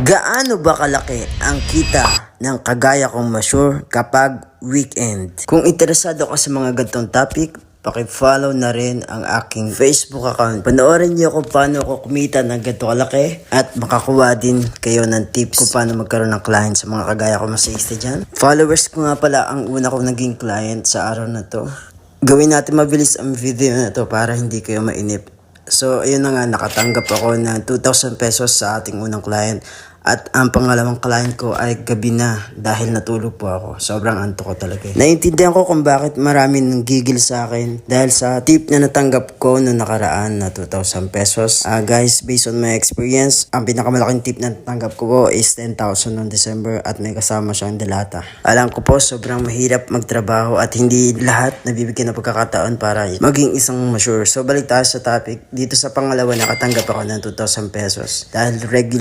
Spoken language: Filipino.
Gaano ba kalaki ang kita ng kagaya kong mature kapag weekend? Kung interesado ka sa mga gantong topic, paki-follow na rin ang aking Facebook account. Panoorin niyo kung paano ako kumita ng ganito kalaki at makakuha din kayo ng tips kung paano magkaroon ng client sa mga kagaya ko masista dyan. Followers ko nga pala ang una kong naging client sa araw na to. Gawin natin mabilis ang video na to para hindi kayo mainip. So, ayun na nga, nakatanggap ako ng 2,000 pesos sa ating unang client. At ang pangalawang client ko ay gabi na dahil natulog po ako. Sobrang antok ko talaga. Naiintindihan ko kung bakit marami nang gigil sa akin dahil sa tip na natanggap ko noong nakaraan na 2,000 pesos. Guys, based on my experience, ang pinakamalaking tip na natanggap ko po is 10,000 noong December at may kasama siyang delata. Alam ko po, sobrang mahirap magtrabaho at hindi lahat nabibigyan ng pagkakataon para maging isang mature. So, balik tayo sa topic. Dito sa pangalawa, nakatanggap ako ng 2,000 pesos dahil regular